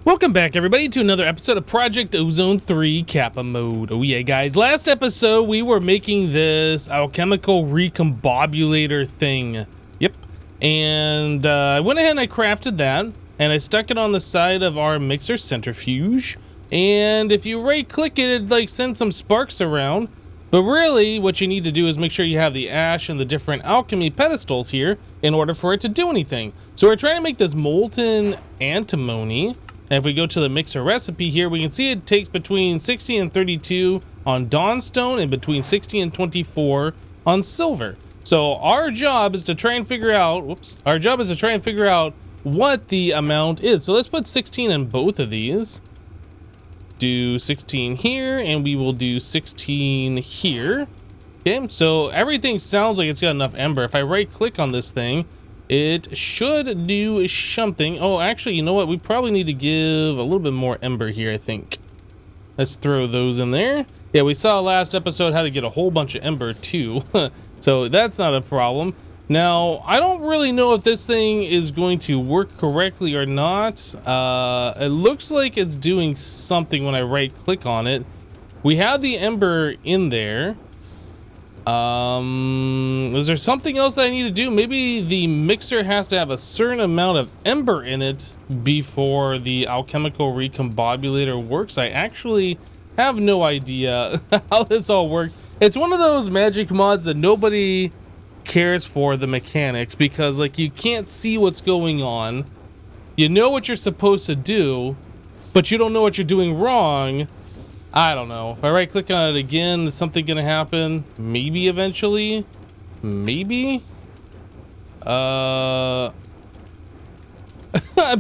Welcome back, everybody, to another episode of Project Ozone 3 Kappa mode. Oh yeah, guys. Last episode, we were making this alchemical recombobulator thing. Yep. And I went ahead and I crafted that, and I stuck it on the side of our mixer centrifuge. And if you right-click it, it like sends some sparks around. But really, what you need to do is make sure you have the ash and the different alchemy pedestals here in order for it to do anything. So we're trying to make this molten antimony. And if we go to the mixer recipe here, we can see it takes between 60 and 32 on dawnstone and between 60 and 24 on silver. So our job is to try and figure out, what the amount is. So let's put 16 in both of these. Do 16 here, and we will do 16 here. Okay, so everything sounds like it's got enough ember. If I right click on this thing, it should do something. Oh, actually, you know what? We probably need to give a little bit more ember here, I think. Let's throw those in there. Yeah, we saw last episode how to get a whole bunch of ember too. So that's not a problem. Now, I don't really know if this thing is going to work correctly or not. It looks like it's doing something when I right click on it. We have the ember in there. Is there something else that I need to do? Maybe the mixer has to have a certain amount of ember in it before the alchemical recombobulator works. I actually have no idea how this all works. It's one of those magic mods that nobody cares for the mechanics, because like you can't see what's going on. You know what you're supposed to do, but you don't know what you're doing wrong. I don't know. If I right click on it again, is something gonna happen? Maybe eventually? Maybe? I'm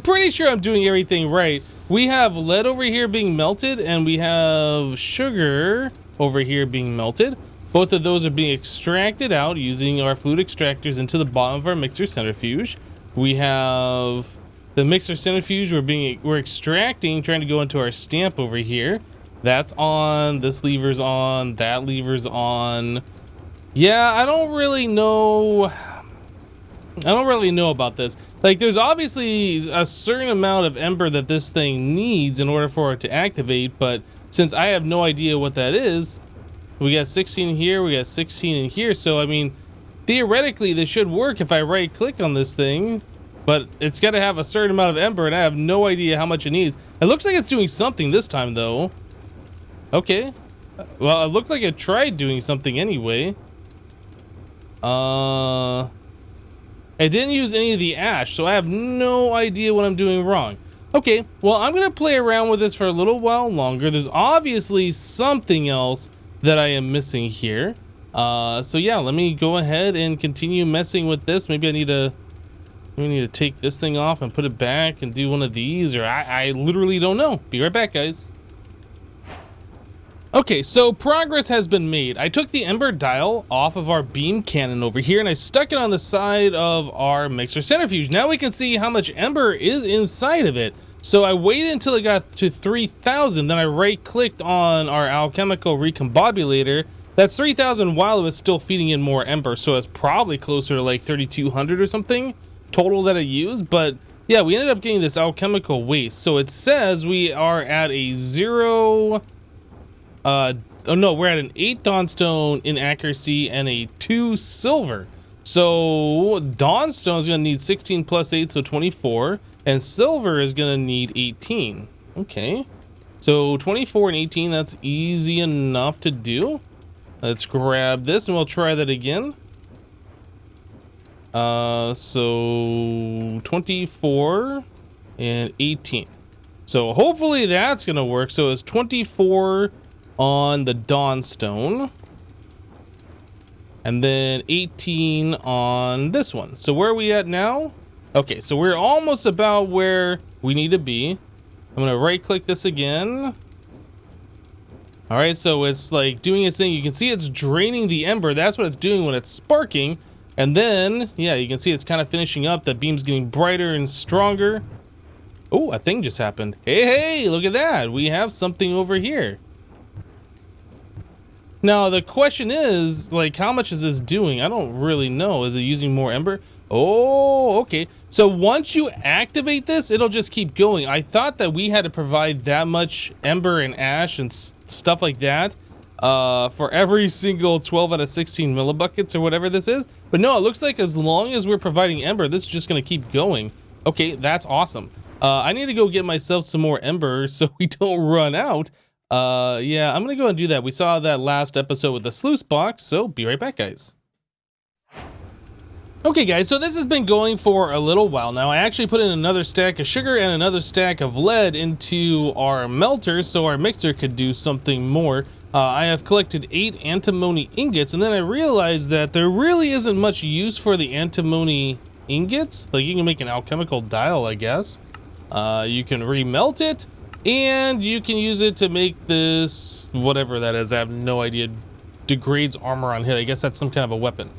pretty sure I'm doing everything right. We have lead over here being melted, and we have sugar over here being melted. Both of those are being extracted out using our fluid extractors into the bottom of our mixer centrifuge. We have the mixer centrifuge we're extracting, trying to go into our stamp over here. That's on, this lever's on, that lever's on. Yeah, I don't really know about this. Like, there's obviously a certain amount of ember that this thing needs in order for it to activate, but since I have no idea what that is, we got 16 here, we got 16 in here, so I mean, theoretically this should work if I right click on this thing, but it's got to have a certain amount of ember, and I have no idea how much it needs. It looks like it's doing something this time though. Okay, well, it looked like it tried doing something anyway. It didn't use any of the ash, so I have no idea what I'm doing wrong. Okay, well, I'm gonna play around with this for a little while longer. There's obviously something else that I am missing here. So yeah, let me go ahead and continue messing with this. Maybe I need to take this thing off and put it back and do one of these, or I literally don't know. Be right back, guys. Okay, so progress has been made. I took the ember dial off of our beam cannon over here, and I stuck it on the side of our mixer centrifuge. Now we can see how much ember is inside of it. So I waited until it got to 3,000, then I right-clicked on our alchemical recombobulator. That's 3,000 while it was still feeding in more ember, so it's probably closer to like 3,200 or something total that I used. But yeah, we ended up getting this alchemical waste. So it says we are at a 0... oh no, we're at an 8 dawnstone in accuracy and a 2 silver. So dawnstone is going to need 16 plus 8, so 24, and silver is going to need 18. Okay, so 24 and 18, that's easy enough to do. Let's grab this and we'll try that again. So 24 and 18. So hopefully that's going to work. So it's 24 on the dawnstone, and then 18 on this one. So where are we at now? Okay, so we're almost about where we need to be. I'm gonna right click this again. All right, so it's like doing its thing. You can see it's draining the ember. That's what it's doing when it's sparking. And then, yeah, you can see it's kind of finishing up. The beam's getting brighter and stronger. Oh, a thing just happened. Hey, look at that. We have something over here. Now, the question is, like, how much is this doing? I don't really know. Is it using more ember? Oh, okay. So once you activate this, it'll just keep going. I thought that we had to provide that much ember and ash and stuff like that for every single 12 out of 16 millibuckets or whatever this is. But no, it looks like as long as we're providing ember, this is just going to keep going. Okay, that's awesome. I need to go get myself some more ember so we don't run out. Yeah, I'm going to go and do that. We saw that last episode with the sluice box, so be right back, guys. Okay guys, so this has been going for a little while now. I actually put in another stack of sugar and another stack of lead into our melter so our mixer could do something more. I have collected 8 antimony ingots, and then I realized that there really isn't much use for the antimony ingots. Like, you can make an alchemical dial, I guess. You can remelt it, and you can use it to make this, whatever that is, I have no idea. Degrades armor on hit. I guess that's some kind of a weapon.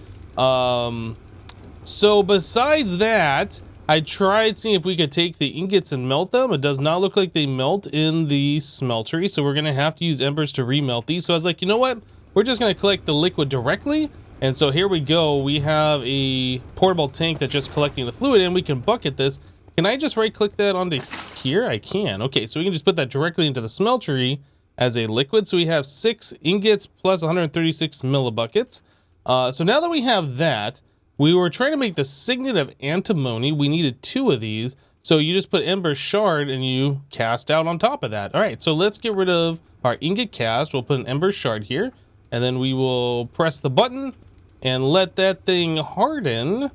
So besides that, I tried seeing if we could take the ingots and melt them. It does not look like they melt in the smeltery, so we're gonna have to use embers to remelt these. So I was like, you know what? We're just gonna collect the liquid directly. And so here we go. We have a portable tank that's just collecting the fluid, and we can bucket this. Can I just right click that onto here? I can. Okay, so we can just put that directly into the smeltery as a liquid. So we have 6 ingots plus 136 millibuckets. So now that we have that, we were trying to make the signet of antimony. We needed 2 of these. So you just put ember shard and you cast out on top of that. All right, so let's get rid of our ingot cast. We'll put an ember shard here, and then we will press the button and let that thing harden.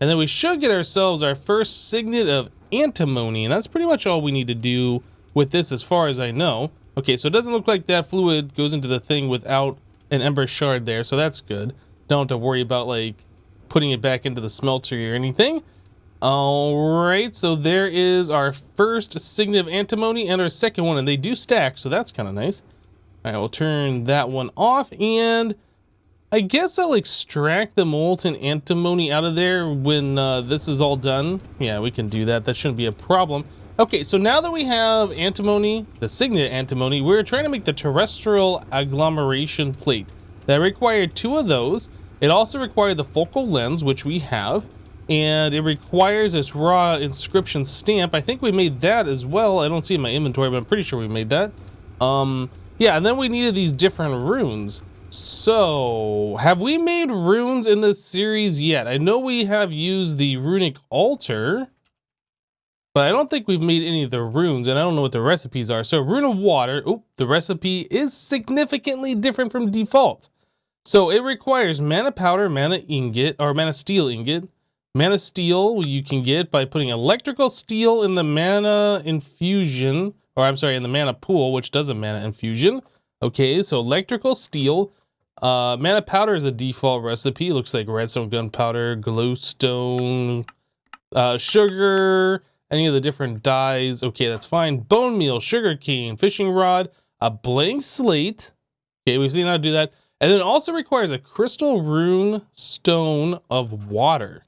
And then we should get ourselves our first signet of antimony. And that's pretty much all we need to do with this as far as I know. Okay, so it doesn't look like that fluid goes into the thing without an ember shard there. So that's good. Don't have to worry about like putting it back into the smelter or anything. All right, so there is our first signet of antimony and our second one, and they do stack, so that's kind of nice. All right, we'll turn that one off, and I guess I'll extract the molten antimony out of there when this is all done. Yeah, we can do that. That shouldn't be a problem. Okay, so now that we have antimony, the signet antimony, we're trying to make the terrestrial agglomeration plate. That required 2 of those. It also required the focal lens, which we have, and it requires this raw inscription stamp. I think we made that as well. I don't see it in my inventory, but I'm pretty sure we made that. Yeah, and then we needed these different runes. So, have we made runes in this series yet? I know we have used the runic altar, but I don't think we've made any of the runes, and I don't know what the recipes are. So, rune of water. Oop, the recipe is significantly different from default. So it requires mana powder, mana ingot, or mana steel ingot. Mana steel you can get by putting electrical steel in the mana infusion, or I'm sorry, in the mana pool, which does a mana infusion. Okay, so electrical steel. Mana powder is a default recipe. It looks like redstone, gunpowder, glowstone, sugar, any of the different dyes. Okay, that's fine. Bone meal, sugar cane, fishing rod, a blank slate. Okay, we've seen how to do that. And then it also requires a crystal rune stone of water.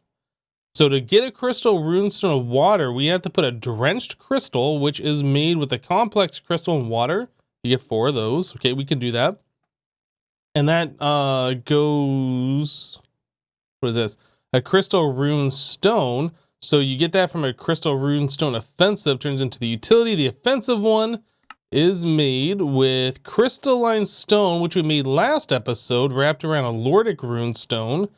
So to get a crystal rune stone of water, we have to put a drenched crystal, which is made with a complex crystal and water. You get 4 of those. Okay, we can do that. And that goes, what is this? A crystal rune stone. So you get that from a crystal rune stone offensive, turns into the utility. The offensive one is made with crystalline stone, which we made last episode, wrapped around a Lordic rune stone.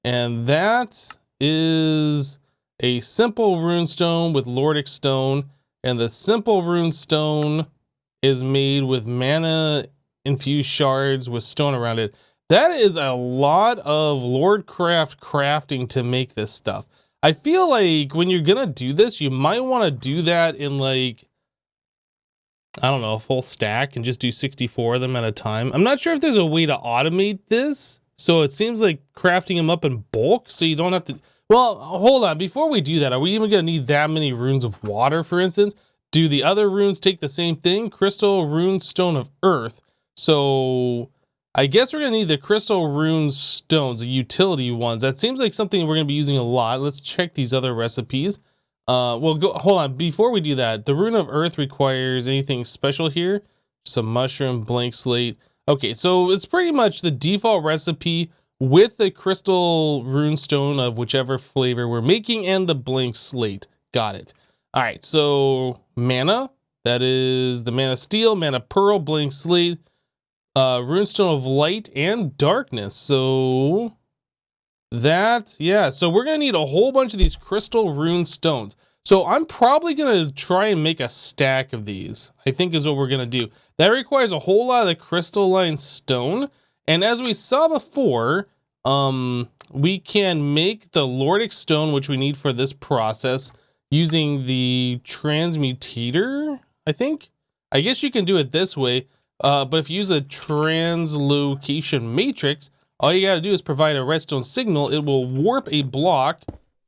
And that is a simple rune stone with Lordic stone. And the simple rune stone is made with mana infused shards with stone around it. That is a lot of Lordcraft crafting to make this stuff. I feel like when you're gonna do this, you might want to do that in like, I don't know, a full stack and just do 64 of them at a time. I'm not sure if there's a way to automate this. So it seems like crafting them up in bulk so you don't have to. Well, hold on. Before we do that, are we even going to need that many runes of water, for instance? Do the other runes take the same thing? Crystal rune stone of earth. So I guess we're going to need the crystal rune stones, the utility ones. That seems like something we're going to be using a lot. Let's check these other recipes. Hold on. Before we do that, the rune of earth requires anything special here? Just a mushroom, blank slate. Okay, so it's pretty much the default recipe with the crystal runestone of whichever flavor we're making and the blank slate. Got it. All right, so mana, that is the mana steel, mana pearl, blank slate, runestone of light and darkness. So that, yeah, so we're gonna need a whole bunch of these crystal rune stones. So I'm probably gonna try and make a stack of these, I think is what we're gonna do. That requires a whole lot of the crystalline stone. And as we saw before, we can make the Lordic stone, which we need for this process, using the transmutator, I think. I guess you can do it this way, but if you use a translocation matrix, all you gotta do is provide a redstone signal. It will warp a block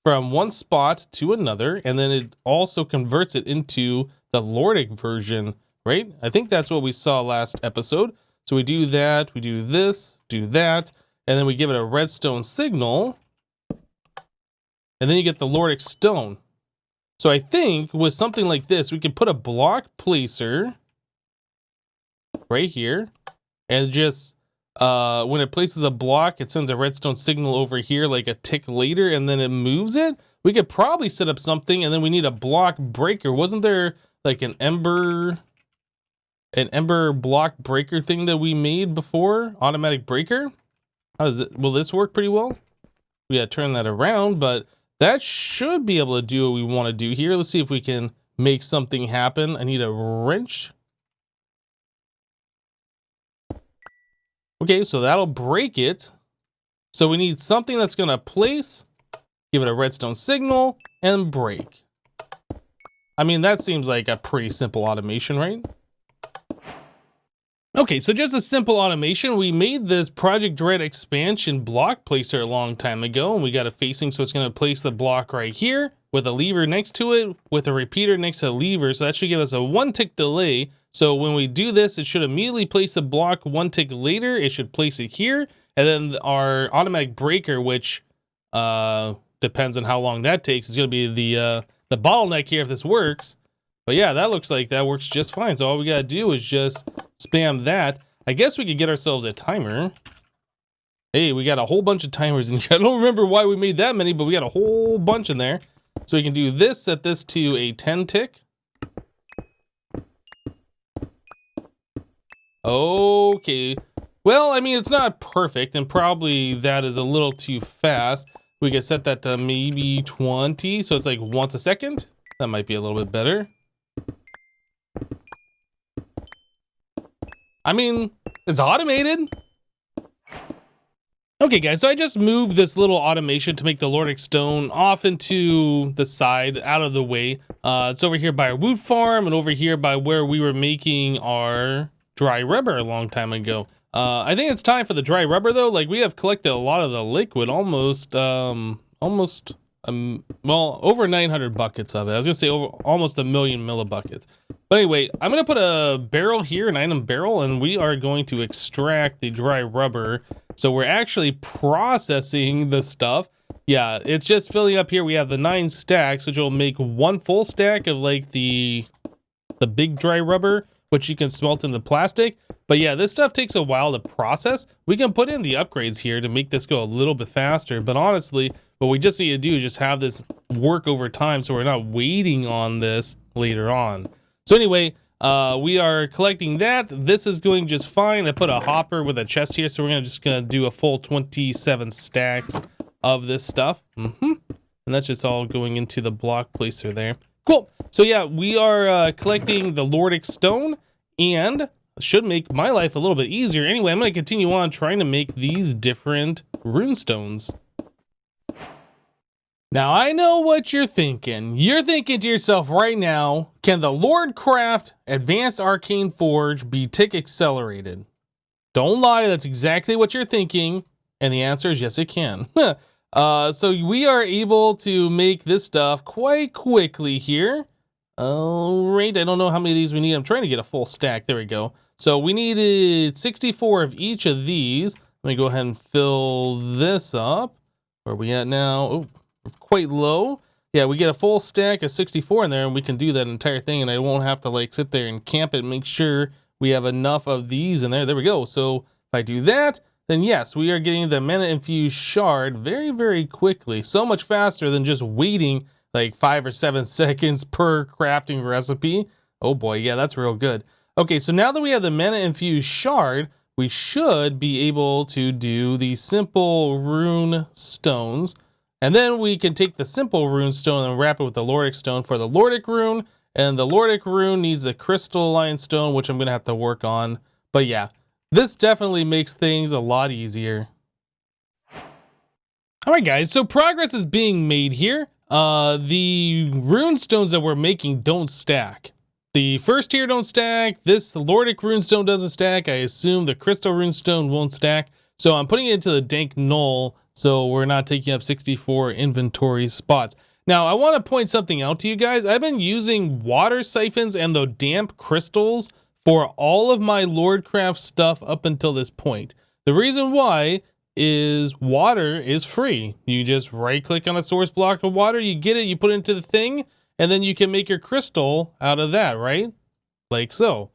from one spot to another, and then it also converts it into the Lordic version, right? I think that's what we saw last episode. So we do that, we do this, do that, and then we give it a redstone signal, and then you get the Lordic stone. So I think with something like this, we could put a block placer right here, and just when it places a block, it sends a redstone signal over here like a tick later, and then it moves it. We could probably set up something, and then we need a block breaker. Wasn't there like an ember block breaker thing that we made before? Automatic breaker? How does it, will this work pretty well? We gotta turn that around, but that should be able to do what we want to do here. Let's see if we can make something happen. I need a wrench. Okay, so that'll break it. So we need something that's gonna place, give it a redstone signal, and break. I mean, that seems like a pretty simple automation, right? Okay, so just a simple automation. We made this Project Dread expansion block placer a long time ago, and we got it facing, so it's gonna place the block right here with a lever next to it, with a repeater next to the lever. So that should give us a 1 tick delay. So when we do this, it should immediately place the block 1 tick later. It should place it here. And then our automatic breaker, which depends on how long that takes, is gonna be the bottleneck here if this works. But yeah, that looks like that works just fine. So all we gotta do is just spam that. I guess we could get ourselves a timer. Hey, we got a whole bunch of timers in here. I don't remember why we made that many, but we got a whole bunch in there. So we can do this, set this to a 10 tick. Okay. Well, I mean, it's not perfect, and probably that is a little too fast. We can set that to maybe 20, so it's like once a second. That might be a little bit better. I mean, it's automated. Okay, guys, so I just moved this little automation to make the Lordic stone off into the side, out of the way. It's over here by our wood farm and over here by where we were making our dry rubber a long time ago. I think it's time for the dry rubber, though. Like, we have collected a lot of the liquid, almost, well, over 900 buckets of it. I was gonna say almost 1,000,000 millibuckets. But anyway, I'm gonna put a barrel here, an item barrel, and we are going to extract the dry rubber. So we're actually processing the stuff. Yeah, it's just filling up here. We have the 9 stacks, which will make 1 full stack of like the big dry rubber, which you can smelt in the plastic. But yeah, this stuff takes a while to process. We can put in the upgrades here to make this go a little bit faster. But honestly, what we just need to do is just have this work over time, so we're not waiting on this later on. So anyway, we are collecting that. This is going just fine. I put a hopper with a chest here, so we're just gonna do a full 27 stacks of this stuff. And that's just all going into the block placer there. Cool. So yeah, we are collecting the Lordic stone, and should make my life a little bit easier. Anyway, I'm gonna continue on trying to make these different rune stones. Now, I know what you're thinking. You're thinking to yourself right now, can the Lordcraft Advanced Arcane Forge be tick accelerated? Don't lie, that's exactly what you're thinking. And the answer is yes, it can. So we are able to make this stuff quite quickly here. All right, I don't know how many of these we need. I'm trying to get a full stack. There we go. So we needed 64 of each of these. Let me go ahead and fill this up. Where are we at now? Oh, quite low. Yeah, we get a full stack of 64 in there, and we can do that entire thing, and I won't have to like sit there and camp it and make sure we have enough of these in there. There we go. So if I do that, then yes, we are getting the mana infused shard very, very quickly. So much faster than just waiting like 5 or 7 seconds per crafting recipe. Oh boy, yeah, that's real good. Okay, so now that we have the mana infused shard, we should be able to do the simple rune stones. And then we can take the simple rune stone and wrap it with the Lordic stone for the Lordic rune. And the Lordic rune needs a crystalline stone, which I'm going to have to work on. But yeah, this definitely makes things a lot easier. Alright guys, so progress is being made here. The rune stones that we're making don't stack. The first tier don't stack, this Lordic runestone doesn't stack, I assume the crystal runestone won't stack, so I'm putting it into the dank null so we're not taking up 64 inventory spots. Now I want to point something out to you guys. I've been using water siphons and the damp crystals for all of my Lordcraft stuff up until this point. The reason why is water is free. You just right click on a source block of water, you get it, you put it into the thing, and then you can make your crystal out of that, right? Like so.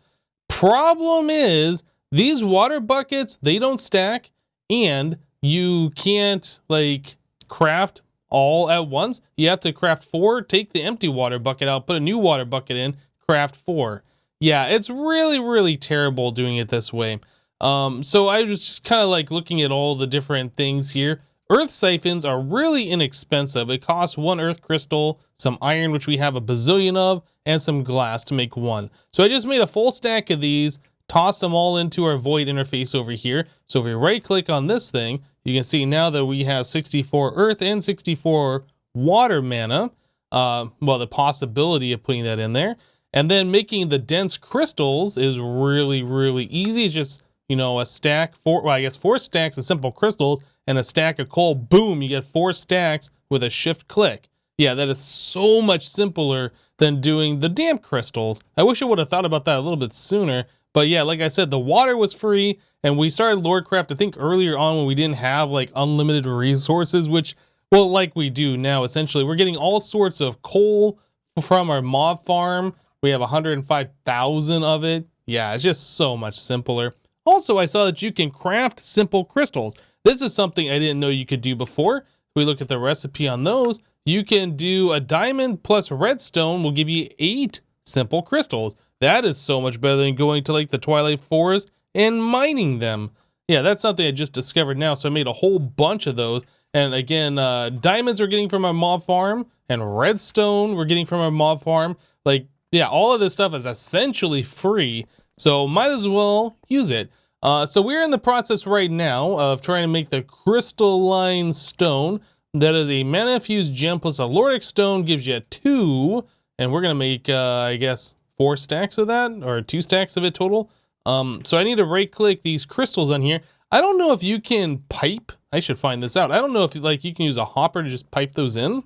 Problem is, these water buckets, they don't stack, and you can't, like, craft all at once. You have to craft 4, take the empty water bucket out, put a new water bucket in, craft 4. Yeah, it's really, really terrible doing it this way. So I was just kind of like looking at all the different things here. Earth siphons are really inexpensive. It costs 1 earth crystal, some iron, which we have a bazillion of, and some glass to make 1. So I just made a full stack of these, tossed them all into our void interface over here. So if we right click on this thing, you can see now that we have 64 earth and 64 water mana. Well, the possibility of putting that in there. And then making the dense crystals is really, really easy. It's just, you know, a stack, 4 stacks of simple crystals and a stack of coal. Boom, you get 4 stacks with a shift click. Yeah, that is so much simpler than doing the damp crystals. I wish I would have thought about that a little bit sooner. But yeah, like I said, the water was free, and we started Lordcraft, I think, earlier on when we didn't have, like, unlimited resources, which, well, like we do now, essentially. We're getting all sorts of coal from our mob farm. We have 105,000 of it. Yeah, it's just so much simpler. Also, I saw that you can craft simple crystals. This is something I didn't know you could do before. If we look at the recipe on those, you can do a diamond plus redstone will give you 8 simple crystals. That is so much better than going to like the Twilight Forest and mining them. Yeah, that's something I just discovered now, so I made a whole bunch of those. And again, diamonds we're getting from our mob farm, and redstone we're getting from our mob farm. Like, yeah, all of this stuff is essentially free, so might as well use it. So we're in the process right now of trying to make the crystalline stone. That is a mana infused gem plus a Lordic stone, gives you 2, and we're gonna make, I guess, 4 stacks of that, or 2 stacks of it total. So I need to right click these crystals on here. I don't know if you can pipe. I should find this out. I don't know if like you can use a hopper to just pipe those in,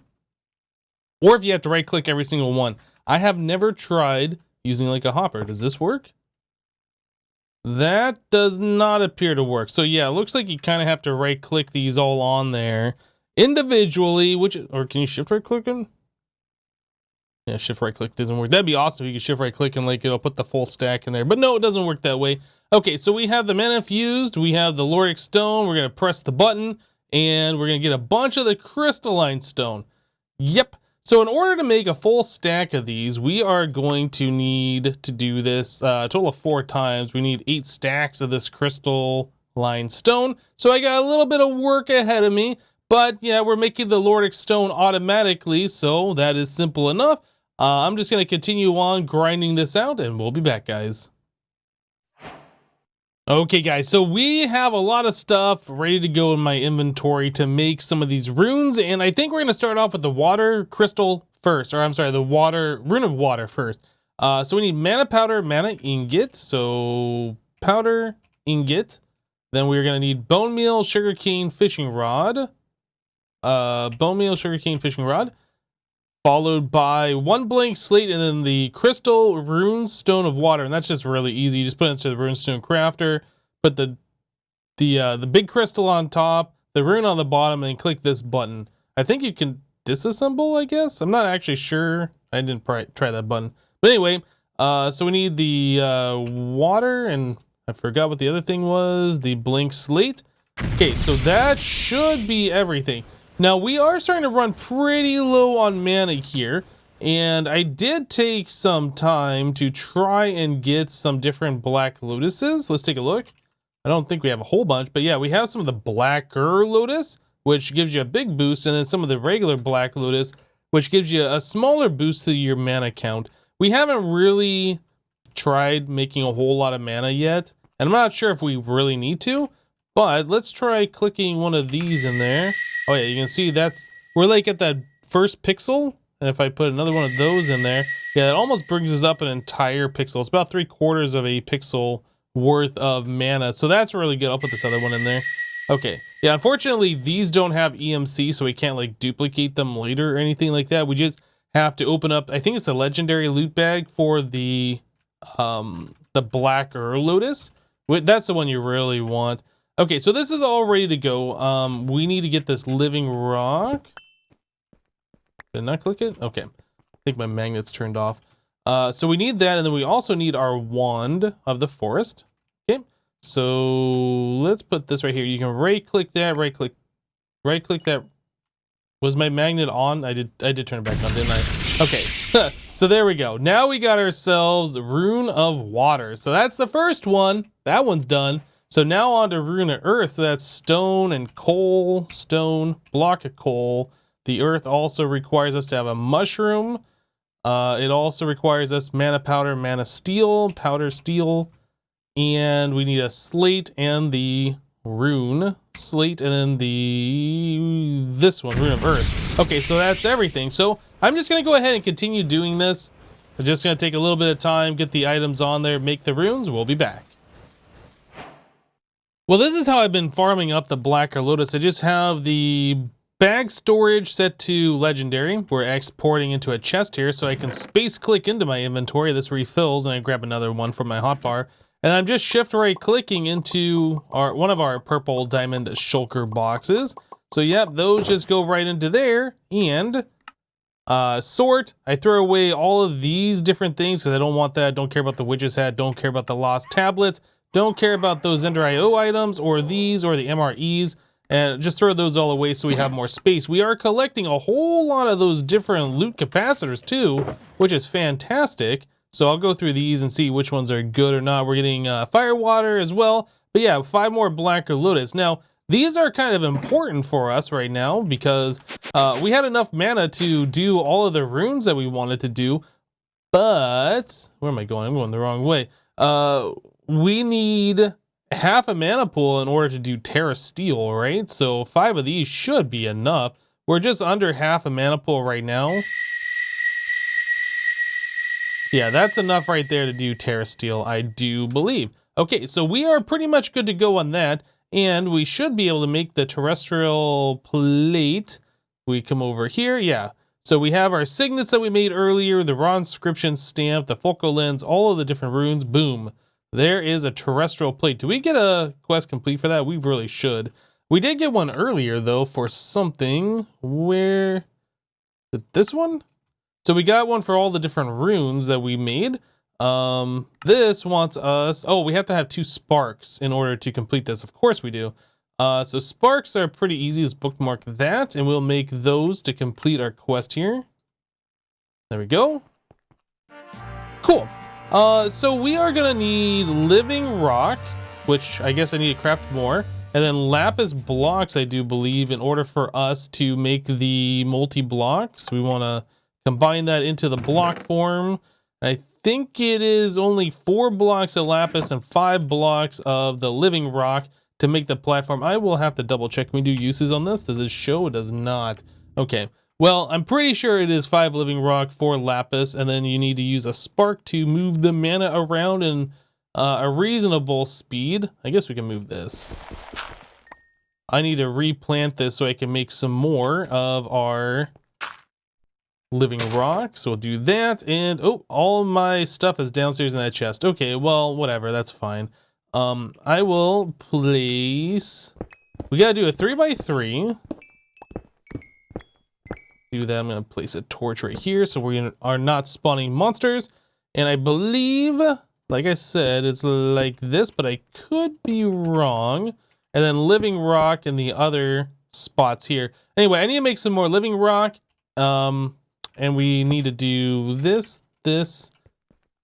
or if you have to right click every single one. I have never tried using like a hopper. Does this work? That does not appear to work. So yeah, it looks like you kind of have to right click these all on there individually, or can you shift right click them? Yeah, shift right click doesn't work. That'd be awesome if you could shift right click and like it'll put the full stack in there. But no, it doesn't work that way. Okay, so we have the mana infused, we have the Lordic stone, we're gonna press the button, and we're gonna get a bunch of the crystalline stone. Yep. So in order to make a full stack of these, we are going to need to do this a total of 4 times. We need 8 stacks of this crystalline stone. So I got a little bit of work ahead of me, but yeah, we're making the Lordic stone automatically, so that is simple enough. I'm just going to continue on grinding this out, and we'll be back, guys. Okay, guys, so we have a lot of stuff ready to go in my inventory to make some of these runes, and I think we're going to start off with the water crystal first, or I'm sorry, the rune of water first. So we need mana powder, mana ingot, so powder, ingot. Then we're going to need bone meal, sugarcane, fishing rod. Bone meal, sugarcane, fishing rod. Followed by 1 blank slate and then the crystal rune stone of water, and that's just really easy. You just put it into the rune stone crafter, put the big crystal on top, the rune on the bottom, and click this button. I think you can disassemble, I guess. I'm not actually sure. I didn't try that button, but anyway. So we need the water, and I forgot what the other thing was. The blank slate. Okay, so that should be everything. Now, we are starting to run pretty low on mana here, and I did take some time to try and get some different black lotuses. Let's take a look. I don't think we have a whole bunch, but yeah, we have some of the blacker lotus, which gives you a big boost, and then some of the regular black lotus, which gives you a smaller boost to your mana count. We haven't really tried making a whole lot of mana yet, and I'm not sure if we really need to, but let's try clicking one of these in there. Oh yeah, you can see we're like at that first pixel, and if I put another one of those in there, yeah, it almost brings us up an entire pixel. It's about 3/4 of a pixel worth of mana, so that's really good. I'll put this other one in there. Okay, yeah, unfortunately these don't have EMC, so we can't like duplicate them later or anything like that. We just have to open up, I think it's a legendary loot bag for the blacker lotus. That's the one you really want. Okay, so this is all ready to go. We need to get this living rock. Did I not click it? Okay, I think my magnet's turned off. So we need that, and then we also need our wand of the forest. Okay, so let's put this right here. You can right-click that, right-click that. Was my magnet on? I did turn it back on, didn't I? Okay, so there we go. Now we got ourselves Rune of Water. So that's the first one. That one's done. So now on to Rune of Earth. So that's stone and coal, stone, block of coal. The earth also requires us to have a mushroom. It also requires us mana powder, mana steel, powder steel, and we need a slate and the rune slate, and then this one, Rune of Earth. Okay, so that's everything. So I'm just gonna go ahead and continue doing this. I'm just gonna take a little bit of time, get the items on there, make the runes. We'll be back. Well, this is how I've been farming up the blacker lotus. I just have the bag storage set to legendary. We're exporting into a chest here, so I can space click into my inventory. This refills, and I grab another one from my hotbar. And I'm just shift right clicking into one of our purple diamond shulker boxes. So yep, those just go right into there. And sort, I throw away all of these different things because I don't want that. Don't care about the witch's hat. Don't care about the lost tablets. Don't care about those Ender IO items or these or the MREs. And just throw those all away so we have more space. We are collecting a whole lot of those different loot capacitors too, which is fantastic. So I'll go through these and see which ones are good or not. We're getting fire water as well. But yeah, 5 more blacker lotus. Now, these are kind of important for us right now because we had enough mana to do all of the runes that we wanted to do. But, where am I going? I'm going the wrong way. We need half a mana pool in order to do terra steel, right? So 5 of these should be enough. We're just under half a mana pool right now. Yeah, that's enough right there to do terra steel, I do believe. Okay, so we are pretty much good to go on that, and we should be able to make the terrestrial plate. We come over here, yeah. So we have our signets that we made earlier, the raw inscription stamp, the focal lens, all of the different runes, boom. There is a terrestrial plate. Do we get a quest complete for that? We really should. We did get one earlier, though, for something. Where? This one? So we got one for all the different runes that we made. This wants us... Oh, we have to have 2 sparks in order to complete this. Of course we do. So sparks are pretty easy. Let's bookmark that, and we'll make those to complete our quest here. There we go. Cool. So we are gonna need living rock, which I guess I need to craft more, and then lapis blocks, I do believe, in order for us to make the multi-blocks. We want to combine that into the block form. I think it is only 4 blocks of lapis and 5 blocks of the living rock to make the platform. I will have to double check. Can we do uses on this? Does it show? It does not. Okay. Well, I'm pretty sure it is 5 living rock, 4 lapis, and then you need to use a spark to move the mana around in a reasonable speed. I guess we can move this. I need to replant this so I can make some more of our living rock. So we'll do that. And oh, all my stuff is downstairs in that chest. Okay, well, whatever, that's fine. I will place... We gotta do a 3x3. Do that. I'm gonna place a torch right here so we are not spawning monsters. And I believe, like I said, it's like this, but I could be wrong. and then living rock in the other spots here. Anyway, I need to make some more living rock, and we need to do this, this,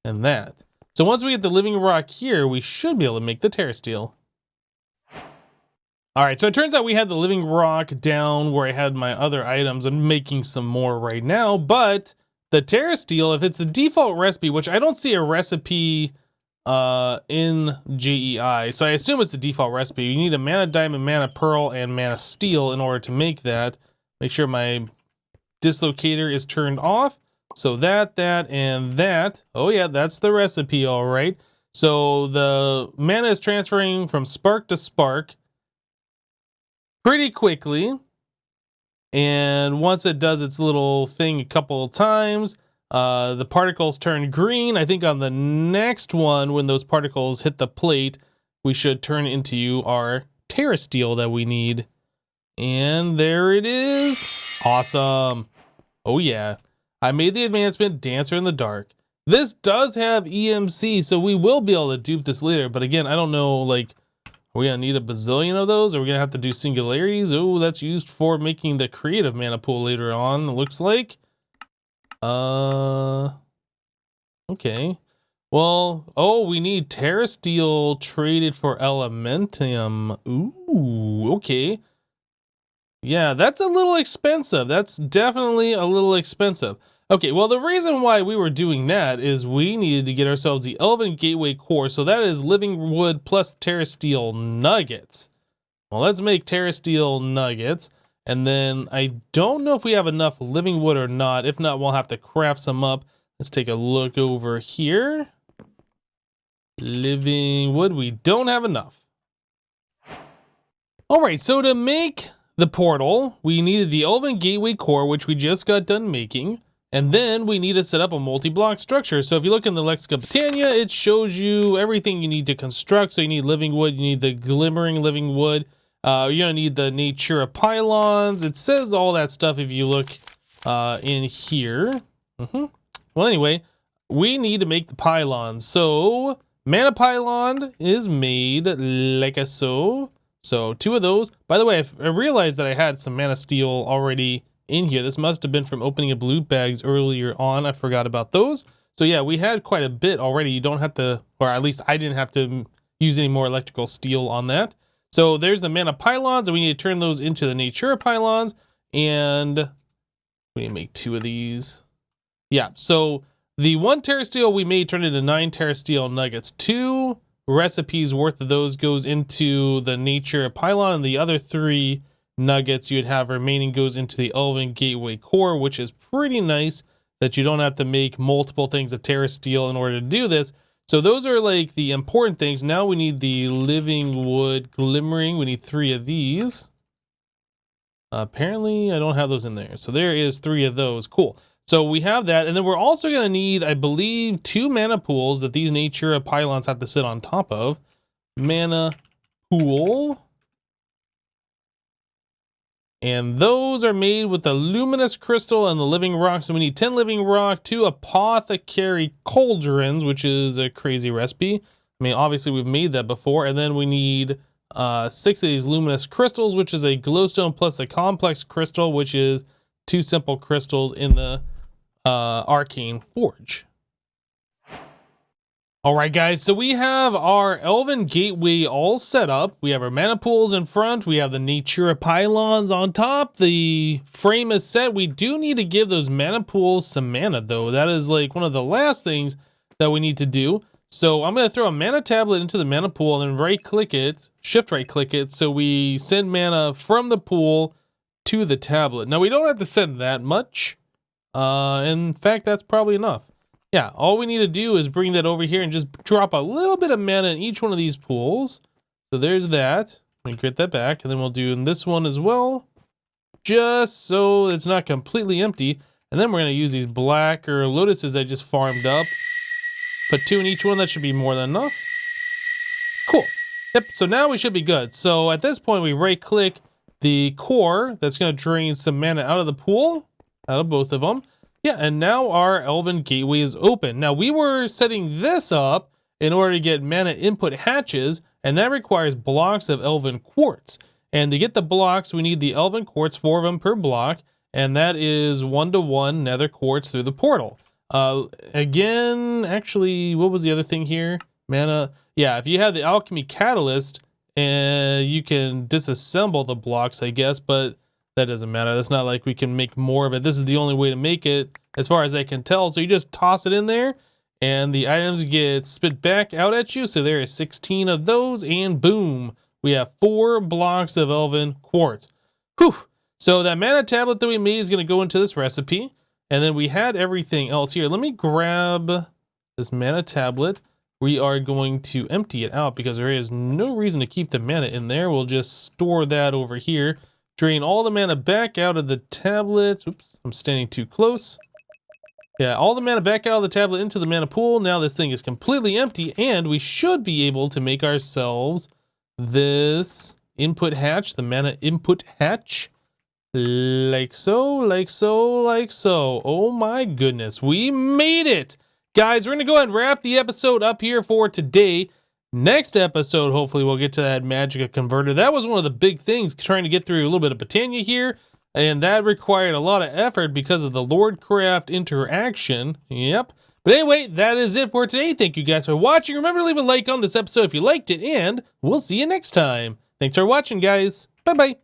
and that. So once we get the living rock here, we should be able to make the terra steel. All right, so it turns out we had the living rock down where I had my other items. I'm making some more right now, but the terra steel, if it's the default recipe, which I don't see a recipe in JEI, so I assume it's the default recipe. You need a mana diamond, mana pearl, and mana steel in order to make that. Make sure my dislocator is turned off. So that, and that. Oh yeah, that's the recipe, all right. So the mana is transferring from spark to spark pretty quickly. And once it does its little thing a couple of times, the particles turn green. I think on the next one, when those particles hit the plate, we should turn into our terra steel that we need. And there it is. Awesome. Oh yeah. I made the advancement Dancer in the Dark. This does have EMC, so we will be able to dupe this later. But again, I don't know, like, are we gonna need a bazillion of those? Are we gonna have to do singularities? Oh, that's used for making the creative mana pool later on, it looks like. Okay. Well, oh, we need terra steel traded for elementium. Ooh, okay. Yeah, that's a little expensive. That's definitely a little expensive. Okay, well, the reason why we were doing that is we needed to get ourselves the Elven Gateway Core. So that is living wood plus terra steel nuggets. Well, let's make terra steel nuggets. And then I don't know if we have enough living wood or not. If not, we'll have to craft some up. Let's take a look over here. Living wood, we don't have enough. All right, so to make the portal, we needed the Elven Gateway Core, which we just got done making. And then we need to set up a multi-block structure. So if you look in the Lexica Botania, it shows you everything you need to construct. So you need living wood, you need the glimmering living wood. You're gonna need the Natura pylons. It says all that stuff if you look in here. Well, anyway, we need to make the pylons. So mana pylon is made like so. So 2 of those. By the way, I realized that I had some mana steel already in here. This must have been from opening up loot bags earlier on. I forgot about those. So yeah, we had quite a bit already. You don't have to, or at least I didn't have to use any more electrical steel on that. So there's the mana pylons, and we need to turn those into the Natura pylons. And we need to make 2 of these. Yeah, so the 1 terra steel we made turned into 9 terra steel nuggets. 2 recipes worth of those goes into the Natura pylon, and the other 3 nuggets you'd have remaining goes into the Elven Gateway Core, which is pretty nice that you don't have to make multiple things of terra steel in order to do this. So those are like the important things. Now we need the living wood glimmering. We need 3 of these. Apparently I don't have those in there. So there is 3 of those. Cool. So we have that, and then we're also going to need, I believe, 2 mana pools that these Natura pylons have to sit on top of. Mana pool. And those are made with the luminous crystal and the living rock. So we need 10 living rock, 2 apothecary cauldrons, which is a crazy recipe. I mean, obviously we've made that before. And then we need 6 of these luminous crystals, which is a glowstone plus a complex crystal, which is 2 simple crystals in the arcane forge. All right, guys, so we have our Elven Gateway all set up. We have our mana pools in front. We have the Natura pylons on top. The frame is set. We do need to give those mana pools some mana, though. That is like one of the last things that we need to do. So I'm going to throw a mana tablet into the mana pool and then right-click it, shift right-click it, so we send mana from the pool to the tablet. Now, we don't have to send that much. In fact, that's probably enough. Yeah, all we need to do is bring that over here and just drop a little bit of mana in each one of these pools. So there's that. We get that back, and then we'll do in this one as well, just so it's not completely empty. And then we're going to use these black or lotuses that I just farmed up. Put 2 in each one. That should be more than enough. Cool. Yep, so now we should be good. So at this point, we right-click the core. That's going to drain some mana out of the pool, out of both of them. Yeah, and now our Elven Gateway is open. Now, we were setting this up, in order to get mana input hatches, and that requires blocks of elven quartz. And to get the blocks, we need the elven quartz, 4 of them per block, and that is 1-to-1 nether quartz through the portal. Again, actually, what was the other thing here? Mana. Yeah, if you have the alchemy catalyst, you can disassemble the blocks, I guess, but that doesn't matter. That's not like we can make more of it. This is the only way to make it, as far as I can tell. So you just toss it in there, and the items get spit back out at you. So there is 16 of those, and boom, we have 4 blocks of elven quartz. Whew. So that mana tablet that we made is going to go into this recipe. And then we had everything else here. Let me grab this mana tablet. We are going to empty it out because there is no reason to keep the mana in there. We'll just store that over here. Drain all the mana back out of the tablets. Oops, I'm standing too close. Yeah, all the mana back out of the tablet into the mana pool. Now this thing is completely empty, and we should be able to make ourselves this input hatch, the mana input hatch. Like so, like so, like so. Oh my goodness, we made it! Guys, we're gonna go ahead and wrap the episode up here for today. Next episode, hopefully we'll get to that Magica Converter. That was one of the big things, trying to get through a little bit of Botania here, and that required a lot of effort because of the Lordcraft interaction. Yep. But anyway, that is it for today. Thank you guys for watching. Remember to leave a like on this episode if you liked it, and we'll see you next time. Thanks for watching, guys. Bye-bye.